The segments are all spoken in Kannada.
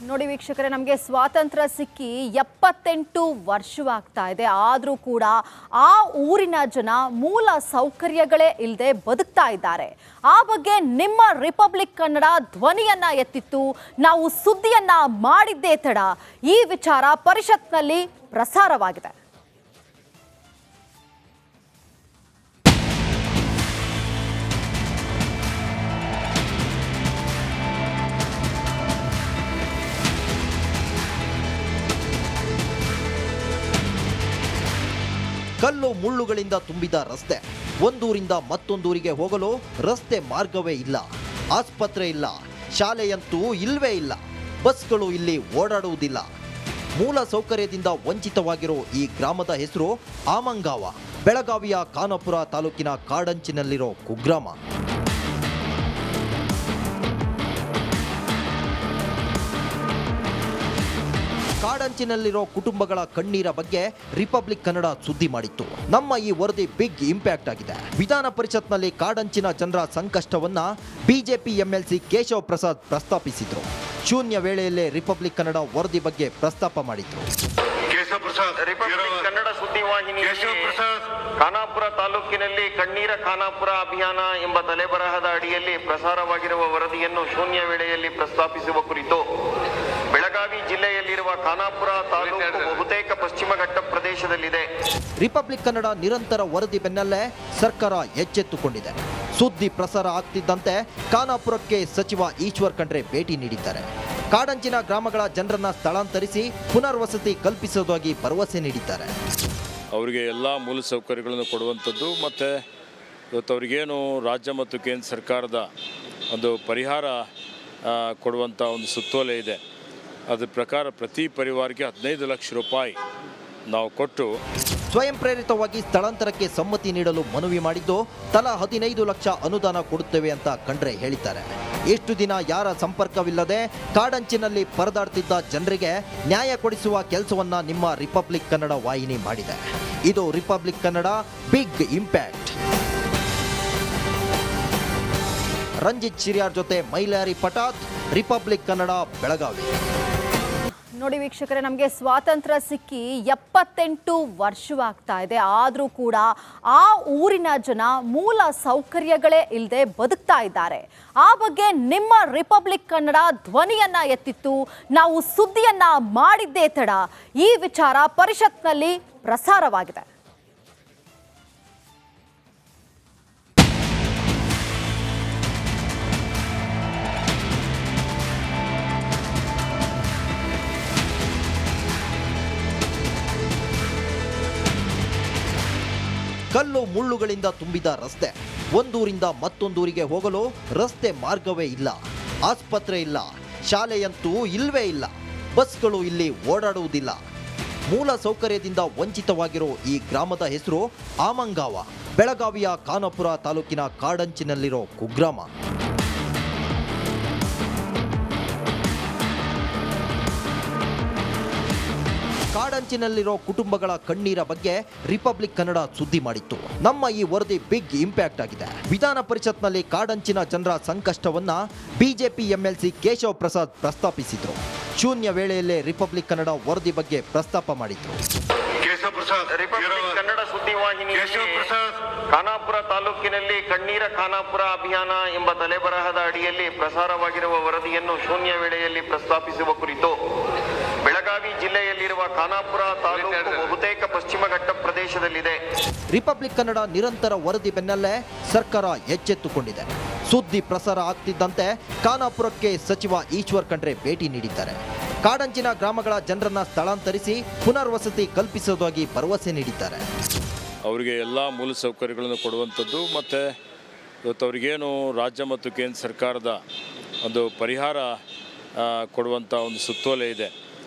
ನೋಡಿ ವೀಕ್ಷಕರೇ, ನಮಗೆ ಸ್ವಾತಂತ್ರ್ಯ ಸಿಕ್ಕಿ 78 ವರ್ಷವಾಗ್ತಾ ಇದೆ. ಆದರೂ ಕೂಡ ಆ ಊರಿನ ಜನ ಮೂಲ ಸೌಕರ್ಯಗಳೇ ಇಲ್ಲದೆ ಬದುಕ್ತಾ ಇದ್ದಾರೆ. ಆ ಬಗ್ಗೆ ನಿಮ್ಮ ರಿಪಬ್ಲಿಕ್ ಕನ್ನಡ ಧ್ವನಿಯನ್ನ ಎತ್ತಿತ್ತು. ನಾವು ಸುದ್ದಿಯನ್ನ ಮಾಡಿದ್ದೇ ತಡ ಈ ವಿಚಾರ ಪರಿಷತ್ನಲ್ಲಿ ಪ್ರಸಾರವಾಗಿದೆ. ಕಲ್ಲು ಮುಳ್ಳುಗಳಿಂದ ತುಂಬಿದ ರಸ್ತೆ. ಒಂದೂರಿಂದ ಮತ್ತೊಂದೂರಿಗೆ ಹೋಗಲು ರಸ್ತೆ ಮಾರ್ಗವೇ ಇಲ್ಲ. ಆಸ್ಪತ್ರೆ ಇಲ್ಲ, ಶಾಲೆಯಂತೂ ಇಲ್ವೇ ಇಲ್ಲ. ಬಸ್ಗಳು ಇಲ್ಲಿ ಓಡಾಡುವುದಿಲ್ಲ. ಮೂಲ ಸೌಕರ್ಯದಿಂದ ವಂಚಿತವಾಗಿರೋ ಈ ಗ್ರಾಮದ ಹೆಸರು ಆಮಂಗಾವ. ಬೆಳಗಾವಿಯ ಖಾನಾಪುರ ತಾಲೂಕಿನ ಕಾಡಂಚಿನಲ್ಲಿರೋ ಕುಗ್ರಾಮ. ಕಾಡಂಚಿನಲ್ಲಿರೋ ಕುಟುಂಬಗಳ ಕಣ್ಣೀರ ಬಗ್ಗೆ ರಿಪಬ್ಲಿಕ್ ಕನ್ನಡ ಸುದ್ದಿ ಮಾಡಿತ್ತು. ನಮ್ಮ ಈ ವರದಿ ಬಿಗ್ ಇಂಪ್ಯಾಕ್ಟ್ ಆಗಿದೆ. ವಿಧಾನ ಪರಿಷತ್ನಲ್ಲಿ ಕಾಡಂಚಿನ ಜನರ ಸಂಕಷ್ಟವನ್ನ ಬಿಜೆಪಿ ಎಂಎಲ್ಸಿ ಕೇಶವ ಪ್ರಸಾದ್ ಪ್ರಸ್ತಾಪಿಸಿದ್ರು. ಶೂನ್ಯ ವೇಳೆಯಲ್ಲೇ ರಿಪಬ್ಲಿಕ್ ಕನ್ನಡ ವರದಿ ಬಗ್ಗೆ ಪ್ರಸ್ತಾಪ ಮಾಡಿದ್ರು. ರಿಪಬ್ಲಿಕ್ ಕನ್ನಡ ಸುದ್ದಿವಾಹಿನಿ ಖಾನಾಪುರ ತಾಲೂಕಿನಲ್ಲಿ ಕಣ್ಣೀರ ಖಾನಾಪುರ ಅಭಿಯಾನ ಎಂಬ ತಲೆಬರಹದ ಅಡಿಯಲ್ಲಿ ಪ್ರಸಾರವಾಗಿರುವ ವರದಿಯನ್ನು ಶೂನ್ಯ ವೇಳೆಯಲ್ಲಿ ಪ್ರಸ್ತಾಪಿಸುವ ಕುರಿತು ಬೆಳಗಾವಿ ಜಿಲ್ಲೆಯಲ್ಲಿರುವ ಖಾನಾಪುರ ತಾಲೂಕು ಬಹುತೇಕ ಪಶ್ಚಿಮ ಘಟ್ಟ ಪ್ರದೇಶದಲ್ಲಿದೆ. ರಿಪಬ್ಲಿಕ್ ಕನ್ನಡ ನಿರಂತರ ವರದಿ ಬೆನ್ನಲ್ಲೇ ಸರ್ಕಾರ ಎಚ್ಚೆತ್ತುಕೊಂಡಿದೆ. ಸುದ್ದಿ ಪ್ರಸಾರ ಆಗ್ತಿದ್ದಂತೆ ಖಾನಾಪುರಕ್ಕೆ ಸಚಿವ ಈಶ್ವರ್ ಖಂಡ್ರೆ ಭೇಟಿ ನೀಡಿದ್ದಾರೆ. ಕಾಡಂಚಿನ ಗ್ರಾಮಗಳ ಜನರನ್ನ ಸ್ಥಳಾಂತರಿಸಿ ಪುನರ್ವಸತಿ ಕಲ್ಪಿಸುವುದಾಗಿ ಭರವಸೆ ನೀಡಿದ್ದಾರೆ. ಅವರಿಗೆ ಎಲ್ಲ ಮೂಲ ಸೌಕರ್ಯಗಳನ್ನು ಕೊಡುವಂಥದ್ದು ಮತ್ತು ಇವತ್ತು ಅವರಿಗೇನು ರಾಜ್ಯ ಮತ್ತು ಕೇಂದ್ರ ಸರ್ಕಾರದ ಒಂದು ಪರಿಹಾರ ಕೊಡುವಂಥ ಒಂದು ಸುತ್ತೋಲೆ ಇದೆ. ಅದ್ರ ಪ್ರಕಾರ ಪ್ರತಿ ಪರಿವಾರಕ್ಕೆ 15 ಲಕ್ಷ ರೂಪಾಯಿ ನಾವು ಕೊಟ್ಟು ಸ್ವಯಂ ಪ್ರೇರಿತವಾಗಿ ಸ್ಥಳಾಂತರಕ್ಕೆ ಸಮ್ಮತಿ ನೀಡಲು ಮನವಿ ಮಾಡಿದ್ದು ತಲಾ 15 ಲಕ್ಷ ಅನುದಾನ ಕೊಡುತ್ತೇವೆ ಅಂತ ಖಂಡ್ರೆ ಹೇಳಿದ್ದಾರೆ. ಎಷ್ಟು ದಿನ ಯಾರ ಸಂಪರ್ಕವಿಲ್ಲದೆ ಕಾಡಂಚಿನಲ್ಲಿ ಪರದಾಡ್ತಿದ್ದ ಜನರಿಗೆ ನ್ಯಾಯ ಕೊಡಿಸುವ ಕೆಲಸವನ್ನ ನಿಮ್ಮ ರಿಪಬ್ಲಿಕ್ ಕನ್ನಡ ವಾಹಿನಿ ಮಾಡಿದೆ. ಇದು Republic Kannada big impact. Ranjith Shiriyar ಜೊತೆ ಮೈಲಾರಿ ಪಟಾತ್, ರಿಪಬ್ಲಿಕ್ ಕನ್ನಡ, ಬೆಳಗಾವಿ. ನೋಡಿ ವೀಕ್ಷಕರೇ, ನಮಗೆ ಸ್ವಾತಂತ್ರ್ಯ ಸಿಕ್ಕಿ 78 ವರ್ಷವಾಗ್ತಾ ಇದೆ. ಆದರೂ ಕೂಡ ಆ ಊರಿನ ಜನ ಮೂಲ ಸೌಕರ್ಯಗಳೇ ಇಲ್ಲದೆ ಬದುಕ್ತಾ ಇದ್ದಾರೆ. ಆ ಬಗ್ಗೆ ನಿಮ್ಮ ರಿಪಬ್ಲಿಕ್ ಕನ್ನಡ ಧ್ವನಿಯನ್ನ ಎತ್ತಿತ್ತು. ನಾವು ಸುದ್ದಿಯನ್ನ ಮಾಡಿದ್ದೇ ತಡ ಈ ವಿಚಾರ ಪರಿಷತ್ನಲ್ಲಿ ಪ್ರಸಾರವಾಗಿದೆ. ಕಲ್ಲು ಮುಳ್ಳುಗಳಿಂದ ತುಂಬಿದ ರಸ್ತೆ. ಒಂದೂರಿಂದ ಮತ್ತೊಂದೂರಿಗೆ ಹೋಗಲು ರಸ್ತೆ ಮಾರ್ಗವೇ ಇಲ್ಲ. ಆಸ್ಪತ್ರೆ ಇಲ್ಲ, ಶಾಲೆಯಂತೂ ಇಲ್ವೇ ಇಲ್ಲ. ಬಸ್ಗಳು ಇಲ್ಲಿ ಓಡಾಡುವುದಿಲ್ಲ. ಮೂಲ ಸೌಕರ್ಯದಿಂದ ವಂಚಿತವಾಗಿರೋ ಈ ಗ್ರಾಮದ ಹೆಸರು ಆಮಂಗಾವ. ಬೆಳಗಾವಿಯ ಖಾನಾಪುರ ತಾಲೂಕಿನ ಕಾಡಂಚಿನಲ್ಲಿರೋ ಕುಗ್ರಾಮ. ಕಾಡಂಚಿನಲ್ಲಿರೋ ಕುಟುಂಬಗಳ ಕಣ್ಣೀರ ಬಗ್ಗೆ ರಿಪಬ್ಲಿಕ್ ಕನ್ನಡ ಸುದ್ದಿ ಮಾಡಿತ್ತು. ನಮ್ಮ ಈ ವರದಿ ಬಿಗ್ ಇಂಪ್ಯಾಕ್ಟ್ ಆಗಿದೆ. ವಿಧಾನ ಪರಿಷತ್ನಲ್ಲಿ ಕಾಡಂಚಿನ ಜನರ ಸಂಕಷ್ಟವನ್ನ ಬಿಜೆಪಿ ಎಂಎಲ್ಸಿ ಕೇಶವ ಪ್ರಸಾದ್ ಪ್ರಸ್ತಾಪಿಸಿದ್ರು. ಶೂನ್ಯ ವೇಳೆಯಲ್ಲೇ ರಿಪಬ್ಲಿಕ್ ಕನ್ನಡ ವರದಿ ಬಗ್ಗೆ ಪ್ರಸ್ತಾಪ ಮಾಡಿದ್ರು. ರಿಪಬ್ಲಿಕ್ ಕನ್ನಡ ಸುದ್ದಿವಾಹಿನಿ ಖಾನಾಪುರ ತಾಲೂಕಿನಲ್ಲಿ ಕಣ್ಣೀರ ಖಾನಾಪುರ ಅಭಿಯಾನ ಎಂಬ ತಲೆಬರಹದ ಅಡಿಯಲ್ಲಿ ಪ್ರಸಾರವಾಗಿರುವ ವರದಿಯನ್ನು ಶೂನ್ಯ ವೇಳೆಯಲ್ಲಿ ಪ್ರಸ್ತಾಪಿಸುವ ಕುರಿತು ಬೆಳಗಾವಿ ಜಿಲ್ಲೆಯಲ್ಲಿರುವ ಖಾನಾಪುರ ತಾಲೂಕು ಬಹುತೇಕ ಪಶ್ಚಿಮ ಘಟ್ಟ ಪ್ರದೇಶದಲ್ಲಿದೆ. ರಿಪಬ್ಲಿಕ್ ಕನ್ನಡ ನಿರಂತರ ವರದಿ ಬೆನ್ನಲ್ಲೇ ಸರ್ಕಾರ ಎಚ್ಚೆತ್ತುಕೊಂಡಿದೆ. ಸುದ್ದಿ ಪ್ರಸಾರ ಆಗ್ತಿದ್ದಂತೆ ಖಾನಾಪುರಕ್ಕೆ ಸಚಿವ ಈಶ್ವರ್ ಖಂಡ್ರೆ ಭೇಟಿ ನೀಡಿದ್ದಾರೆ. ಕಾಡಂಚಿನ ಗ್ರಾಮಗಳ ಜನರನ್ನ ಸ್ಥಳಾಂತರಿಸಿ ಪುನರ್ವಸತಿ ಕಲ್ಪಿಸುವುದಾಗಿ ಭರವಸೆ ನೀಡಿದ್ದಾರೆ. ಅವರಿಗೆ ಎಲ್ಲ ಮೂಲ ಸೌಕರ್ಯಗಳನ್ನು ಕೊಡುವಂಥದ್ದು ಮತ್ತು ಇವತ್ತು ಅವರಿಗೇನು ರಾಜ್ಯ ಮತ್ತು ಕೇಂದ್ರ ಸರ್ಕಾರದ ಒಂದು ಪರಿಹಾರ ಕೊಡುವಂಥ ಒಂದು ಸುತ್ತೋಲೆ ಇದೆ.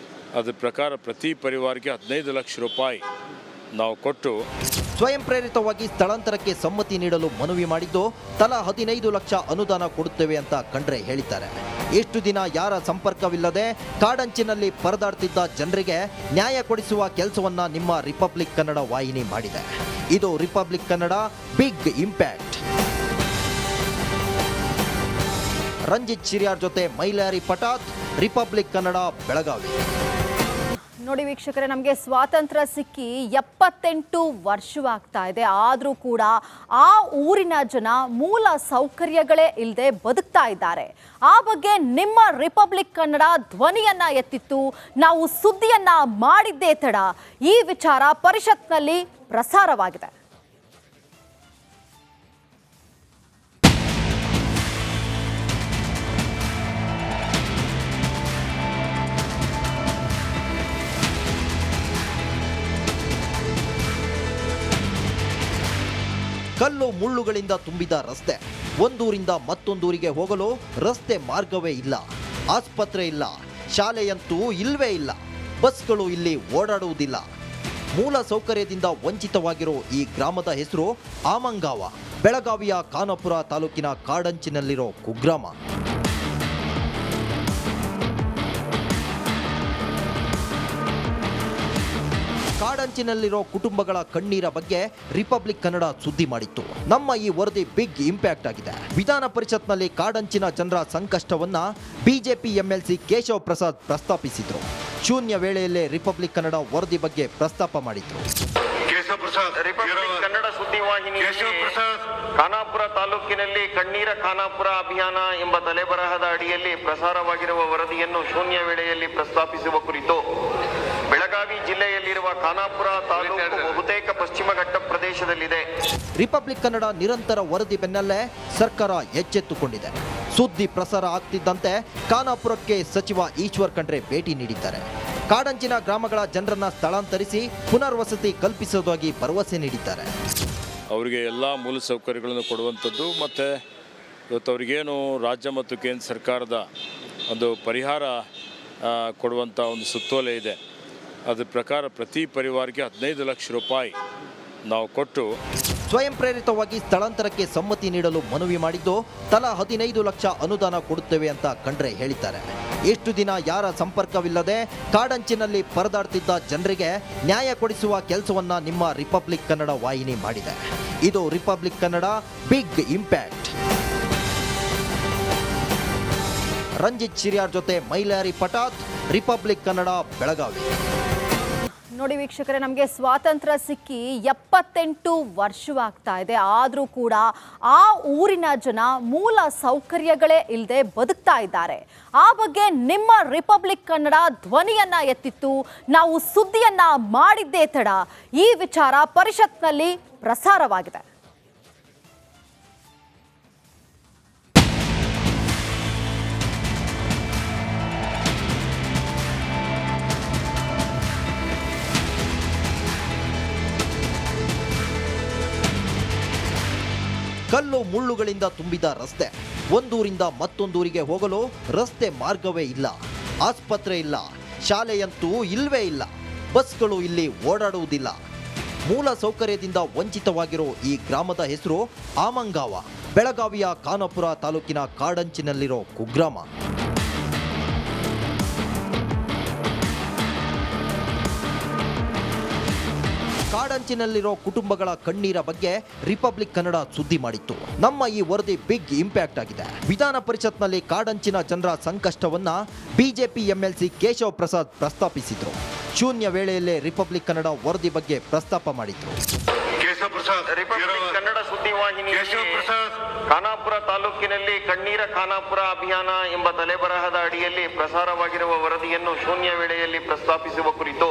ಅದ್ರ ಪ್ರಕಾರ ಪ್ರತಿ ಪರಿವಾರಕ್ಕೆ 15 ಲಕ್ಷ ರೂಪಾಯಿ ನಾವು ಕೊಟ್ಟು ಸ್ವಯಂ ಪ್ರೇರಿತವಾಗಿ ಸ್ಥಳಾಂತರಕ್ಕೆ ಸಮ್ಮತಿ ನೀಡಲು ಮನವಿ ಮಾಡಿದ್ದು ತಲಾ 15 ಲಕ್ಷ ಅನುದಾನ ಕೊಡುತ್ತೇವೆ ಅಂತ ಖಂಡ್ರೆ ಹೇಳಿದ್ದಾರೆ. ಎಷ್ಟು ದಿನ ಯಾರ ಸಂಪರ್ಕವಿಲ್ಲದೆ ಕಾಡಂಚಿನಲ್ಲಿ ಪರದಾಡ್ತಿದ್ದ ಜನರಿಗೆ ನ್ಯಾಯ ಕೊಡಿಸುವ ಕೆಲಸವನ್ನ ನಿಮ್ಮ ರಿಪಬ್ಲಿಕ್ ಕನ್ನಡ ವಾಹಿನಿ ಮಾಡಿದೆ. ಇದು Republic Kannada big impact. Ranjith Shiriyar ಜೊತೆ ಮೈಲಾರಿ ಪಟಾತ್, ರಿಪಬ್ಲಿಕ್ ಕನ್ನಡ, ಬೆಳಗಾವಿ. ನೋಡಿ ವೀಕ್ಷಕರೇ, ನಮಗೆ ಸ್ವಾತಂತ್ರ್ಯ ಸಿಕ್ಕಿ 78 ವರ್ಷವಾಗ್ತಾ ಇದೆ. ಆದರೂ ಕೂಡ ಆ ಊರಿನ ಜನ ಮೂಲ ಸೌಕರ್ಯಗಳೇ ಇಲ್ಲದೆ ಬದುಕ್ತಾ ಇದ್ದಾರೆ. ಆ ಬಗ್ಗೆ ನಿಮ್ಮ ರಿಪಬ್ಲಿಕ್ ಕನ್ನಡ ಧ್ವನಿಯನ್ನ ಎತ್ತಿತ್ತು. ನಾವು ಸುದ್ದಿಯನ್ನ ಮಾಡಿದ್ದೇ ತಡ ಈ ವಿಚಾರ ಪರಿಷತ್ನಲ್ಲಿ ಪ್ರಸಾರವಾಗಿದೆ. ಕಲ್ಲು ಮುಳ್ಳುಗಳಿಂದ ತುಂಬಿದ ರಸ್ತೆ. ಒಂದೂರಿಂದ ಮತ್ತೊಂದೂರಿಗೆ ಹೋಗಲು ರಸ್ತೆ ಮಾರ್ಗವೇ ಇಲ್ಲ. ಆಸ್ಪತ್ರೆ ಇಲ್ಲ, ಶಾಲೆಯಂತೂ ಇಲ್ವೇ ಇಲ್ಲ. ಬಸ್ಗಳು ಇಲ್ಲಿ ಓಡಾಡುವುದಿಲ್ಲ. ಮೂಲ ಸೌಕರ್ಯದಿಂದ ವಂಚಿತವಾಗಿರೋ ಈ ಗ್ರಾಮದ ಹೆಸರು ಆಮಂಗಾವ. ಬೆಳಗಾವಿಯ ಖಾನಾಪುರ ತಾಲೂಕಿನ ಕಾಡಂಚಿನಲ್ಲಿರೋ ಕುಗ್ರಾಮ. ಕಾಡಂಚಿನಲ್ಲಿರೋ ಕುಟುಂಬಗಳ ಕಣ್ಣೀರ ಬಗ್ಗೆ ರಿಪಬ್ಲಿಕ್ ಕನ್ನಡ ಸುದ್ದಿ ಮಾಡಿತ್ತು. ನಮ್ಮ ಈ ವರದಿ ಬಿಗ್ ಇಂಪ್ಯಾಕ್ಟ್ ಆಗಿದೆ. ವಿಧಾನ ಪರಿಷತ್ನಲ್ಲಿ ಕಾಡಂಚಿನ ಜನರ ಸಂಕಷ್ಟವನ್ನ ಬಿಜೆಪಿ ಎಂಎಲ್ಸಿ ಕೇಶವ್ ಪ್ರಸಾದ್ ಪ್ರಸ್ತಾಪಿಸಿದ್ರು. ಶೂನ್ಯ ವೇಳೆಯಲ್ಲೇ ರಿಪಬ್ಲಿಕ್ ಕನ್ನಡ ವರದಿ ಬಗ್ಗೆ ಪ್ರಸ್ತಾಪ ಮಾಡಿದ್ರು. ರಿಪಬ್ಲಿಕ್ ಕನ್ನಡ ಸುದ್ದಿವಾಹಿನಿ ಖಾನಾಪುರ ತಾಲೂಕಿನಲ್ಲಿ ಕಣ್ಣೀರ ಖಾನಾಪುರ ಅಭಿಯಾನ ಎಂಬ ತಲೆಬರಹದ ಅಡಿಯಲ್ಲಿ ಪ್ರಸಾರವಾಗಿರುವ ವರದಿಯನ್ನು ಶೂನ್ಯ ವೇಳೆಯಲ್ಲಿ ಪ್ರಸ್ತಾಪಿಸುವ ಕುರಿತು ಬೆಳಗಾವಿ ಜಿಲ್ಲೆಯಲ್ಲಿರುವ ಖಾನಾಪುರ ತಾಲೂಕು ಬಹುತೇಕ ಪಶ್ಚಿಮ ಘಟ್ಟ ಪ್ರದೇಶದಲ್ಲಿದೆ. ರಿಪಬ್ಲಿಕ್ ಕನ್ನಡ ನಿರಂತರ ವರದಿ ಬೆನ್ನಲ್ಲೇ ಸರ್ಕಾರ ಎಚ್ಚೆತ್ತುಕೊಂಡಿದೆ. ಸುದ್ದಿ ಪ್ರಸಾರ ಆಗ್ತಿದ್ದಂತೆ ಖಾನಾಪುರಕ್ಕೆ ಸಚಿವ ಈಶ್ವರ್ ಖಂಡ್ರೆ ಭೇಟಿ ನೀಡಿದ್ದಾರೆ. ಕಾಡಂಚಿನ ಗ್ರಾಮಗಳ ಜನರನ್ನ ಸ್ಥಳಾಂತರಿಸಿ ಪುನರ್ವಸತಿ ಕಲ್ಪಿಸುವುದಾಗಿ ಭರವಸೆ ನೀಡಿದ್ದಾರೆ. ಅವರಿಗೆ ಎಲ್ಲ ಮೂಲ ಸೌಕರ್ಯಗಳನ್ನು ಕೊಡುವಂಥದ್ದು ಮತ್ತು ಇವತ್ತು ಅವರಿಗೇನು ರಾಜ್ಯ ಮತ್ತು ಕೇಂದ್ರ ಸರ್ಕಾರದ ಒಂದು ಪರಿಹಾರ ಕೊಡುವಂಥ ಒಂದು ಸುತ್ತೋಲೆ ಇದೆ. ಅದರ ಪ್ರಕಾರ ಪ್ರತಿ ಪರಿವಾರಕ್ಕೆ 15 ಲಕ್ಷ ರೂಪಾಯಿ ನಾವು ಕೊಟ್ಟು ಸ್ವಯಂ ಪ್ರೇರಿತವಾಗಿ ಸ್ಥಳಾಂತರಕ್ಕೆ ಸಮ್ಮತಿ ನೀಡಲು ಮನವಿ ಮಾಡಿದ್ದು ತಲಾ 15 ಲಕ್ಷ ಅನುದಾನ ಕೊಡುತ್ತೇವೆ ಅಂತ ಖಂಡ್ರೆ ಹೇಳಿದ್ದಾರೆ. ಎಷ್ಟು ದಿನ ಯಾರ ಸಂಪರ್ಕವಿಲ್ಲದೆ ಕಾಡಂಚಿನಲ್ಲಿ ಪರದಾಡ್ತಿದ್ದ ಜನರಿಗೆ ನ್ಯಾಯ ಕೊಡಿಸುವ ಕೆಲಸವನ್ನ ನಿಮ್ಮ ರಿಪಬ್ಲಿಕ್ ಕನ್ನಡ ವಾಹಿನಿ ಮಾಡಿದೆ. ಇದು Republic Kannada big impact. Ranjith Shiriyar ಜೊತೆ ಮೈಲಾರಿ ಪಟಾತ್, ರಿಪಬ್ಲಿಕ್ ಕನ್ನಡ, ಬೆಳಗಾವಿ. ನೋಡಿ ವೀಕ್ಷಕರೇ, ನಮಗೆ ಸ್ವಾತಂತ್ರ್ಯ ಸಿಕ್ಕಿ 78 ವರ್ಷವಾಗ್ತಾ ಇದೆ. ಆದರೂ ಕೂಡ ಆ ಊರಿನ ಜನ ಮೂಲ ಸೌಕರ್ಯಗಳೇ ಇಲ್ಲದೆ ಬದುಕ್ತಾ ಇದ್ದಾರೆ. ಆ ಬಗ್ಗೆ ನಿಮ್ಮ ರಿಪಬ್ಲಿಕ್ ಕನ್ನಡ ಧ್ವನಿಯನ್ನ ಎತ್ತಿತ್ತು. ನಾವು ಸುದ್ದಿಯನ್ನ ಮಾಡಿದ್ದೇ ತಡ ಈ ವಿಚಾರ ಪರಿಷತ್ನಲ್ಲಿ ಪ್ರಸಾರವಾಗಿದೆ. ಕಲ್ಲು ಮುಳ್ಳುಗಳಿಂದ ತುಂಬಿದ ರಸ್ತೆ. ಒಂದೂರಿಂದ ಮತ್ತೊಂದೂರಿಗೆ ಹೋಗಲು ರಸ್ತೆ ಮಾರ್ಗವೇ ಇಲ್ಲ. ಆಸ್ಪತ್ರೆ ಇಲ್ಲ, ಶಾಲೆಯಂತೂ ಇಲ್ವೇ ಇಲ್ಲ. ಬಸ್ಗಳು ಇಲ್ಲಿ ಓಡಾಡುವುದಿಲ್ಲ. ಮೂಲ ಸೌಕರ್ಯದಿಂದ ವಂಚಿತವಾಗಿರೋ ಈ ಗ್ರಾಮದ ಹೆಸರು ಆಮಂಗಾವ. ಬೆಳಗಾವಿಯ ಖಾನಾಪುರ ತಾಲೂಕಿನ ಕಾಡಂಚಿನಲ್ಲಿರೋ ಕುಗ್ರಾಮ. ಕಾಡಂಚಿನಲ್ಲಿರೋ ಕುಟುಂಬಗಳ ಕಣ್ಣೀರ ಬಗ್ಗೆ ರಿಪಬ್ಲಿಕ್ ಕನ್ನಡ ಸುದ್ದಿ ಮಾಡಿತ್ತು. ನಮ್ಮ ಈ ವರದಿ ಬಿಗ್ ಇಂಪ್ಯಾಕ್ಟ್ ಆಗಿದೆ. ವಿಧಾನ ಪರಿಷತ್ನಲ್ಲಿ ಕಾಡಂಚಿನ ಜನರ ಸಂಕಷ್ಟವನ್ನ ಬಿಜೆಪಿ ಎಂಎಲ್ಸಿ ಕೇಶವ್ ಪ್ರಸಾದ್ ಪ್ರಸ್ತಾಪಿಸಿದ್ರು. ಶೂನ್ಯ ವೇಳೆಯಲ್ಲೇ ರಿಪಬ್ಲಿಕ್ ಕನ್ನಡ ವರದಿ ಬಗ್ಗೆ ಪ್ರಸ್ತಾಪ ಮಾಡಿದ್ರು. ರಿಪಬ್ಲಿಕ್ ಕನ್ನಡ ಸುದ್ದಿವಾಹಿನಿ ಖಾನಾಪುರ ತಾಲೂಕಿನಲ್ಲಿ ಕಣ್ಣೀರ ಖಾನಾಪುರ ಅಭಿಯಾನ ಎಂಬ ತಲೆಬರಹದ ಅಡಿಯಲ್ಲಿ ಪ್ರಸಾರವಾಗಿರುವ ವರದಿಯನ್ನು ಶೂನ್ಯ ವೇಳೆಯಲ್ಲಿ ಪ್ರಸ್ತಾಪಿಸುವ ಕುರಿತು